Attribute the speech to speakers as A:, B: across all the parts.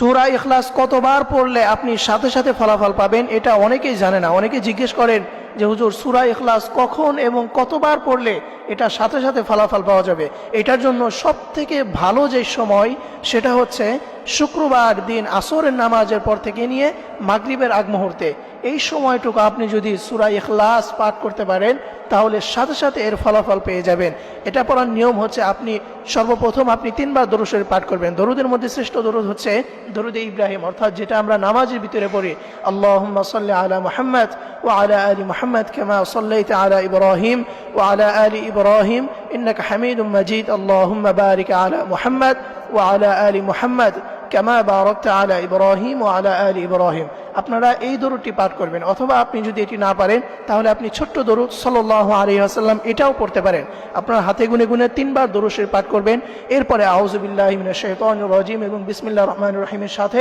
A: সূরা ইখলাস কতবার পড়লে আপনি সাথে সাথে ফলাফল পাবেন এটা অনেকেই জানে না। অনেকে জিজ্ঞেস করেন যে হুজুর সূরা ইখলাস কখন এবং কতবার পড়লে এটা সাথে সাথে ফলাফল পাওয়া যাবে। এটার জন্য সবথেকে ভালো যে সময় সেটা হচ্ছে শুক্রবার দিন আসরের নামাজের পর থেকে নিয়ে মাগরিবের আগ মুহূর্তে। এই সময়টুকু আপনি যদি সূরা ইখলাস পাঠ করতে পারেন তাহলে সাথে সাথে এর ফলাফল পেয়ে যাবেন। এটা পড়ার নিয়ম হচ্ছে আপনি সর্বপ্রথম আপনি 3 বার দরুদ শরীফ পাঠ করবেন। দরুদের মধ্যে শ্রেষ্ঠ দরুদ হচ্ছে দরুদে ইব্রাহিম, অর্থাৎ যেটা আমরা নামাজের ভিতরে পড়ি, আল্লাহুম্মা সাল্লি আলা মুহাম্মাদ ওয়া আলা আলি মুহাম্মাদ কামা সাল্লাইতা আলা ইব্রাহিম ওয়া আলা আলি ইব্রাহিম ইন্নাকা হামিদুম মাজিদ, আল্লাহুম্মা বারিক আলা মুহাম্মাদ ওয়া আলা আলি মুহাম্মাদ কামা বারাকতা আলা ইব্রাহিম ওয়া আলা আলি ইব্রাহিম। আপনারা এই দরুদটি পাঠ করবেন, অথবা আপনি যদি এটি না পারেন তাহলে আপনি ছোট্ট দরুদ সাল্লাল্লাহু আলাইহি ওয়াসাল্লাম এটাও পড়তে পারেন। আপনার হাতে গুনে গুনে 3 বার দরুদ শরীফ পাঠ করবেন। এরপরে আউযু বিল্লাহি মিনাশ শাইতানির রাজিম এবং বিসমিল্লাহির রহমানির রহিমের সাথে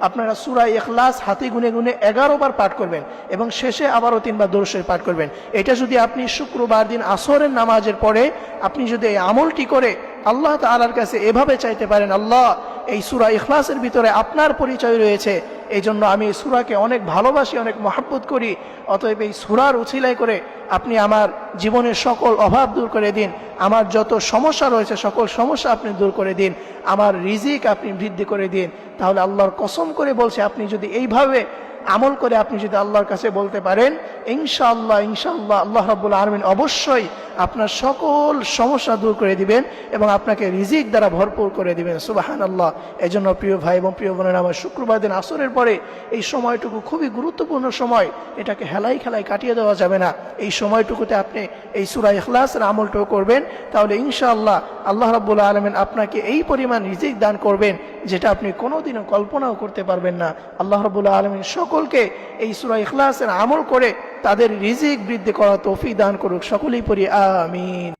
A: আপনারা সূরা ইখলাস হাতে গুনে গুনে 11 বার পাঠ করবেন এবং শেষে আবারও 3 বার দরুদ শরীফ পাঠ করবেন। এটা যদি আপনি শুক্রবার দিন আসরের নামাজের পরে আপনি যদি এই আমলটি করে আল্লাহ তাআলার কাছে এভাবে চাইতে পারেন, আল্লাহ এই সূরা ইখলাসের ভিতরে আপনার পরিচয় রয়েছে, এই জন্য আমি এই সূরাকে অনেক ভালোবাসি, অনেক মহব্বত করি, অতএব এই সূরার উছিলায় করে আপনি আমার জীবনের সকল অভাব দূর করে দিন, আমার যত সমস্যা রয়েছে সকল সমস্যা আপনি দূর করে দিন, আমার রিজিক আপনি বৃদ্ধি করে দিন। তাহলে আল্লাহর কসম করে বলছে আপনি যদি এইভাবে আমল করে আপনি যদি আল্লাহর কাছে বলতে পারেন, ইনশাআল্লাহ ইনশাআল্লাহ আল্লাহ রাব্বুল আলামিন অবশ্যই আপনার সকল সমস্যা দূর করে দিবেন এবং আপনাকে রিজিক দ্বারা ভরপুর করে দিবেন। সুবহানাল্লাহ। এজন্য প্রিয় ভাই এবং প্রিয় বোনেরা, আমার শুক্রবার দিন আসরের পরে এই সময়টুকু খুবই গুরুত্বপূর্ণ সময়, এটাকে হেলাই খেলায় কাটিয়ে দেওয়া যাবে না। এই সময়টুকুতে আপনি এই সূরা ইখলাসের আমলটাও করবেন, তাহলে ইনশাআল্লাহ আল্লাহ রাব্বুল আলামিন আপনাকে এই পরিমাণ রিজিক দান করবেন যেটা আপনি কোনোদিনও কল্পনাও করতে পারবেন না। আল্লাহ রাব্বুল আলামিন সকলকে এই সূরা ইখলাসের আমল করে তাদের রিজিক বৃদ্ধি করা তৌফিক দান করুক। সকলেই পড়ি আমিন।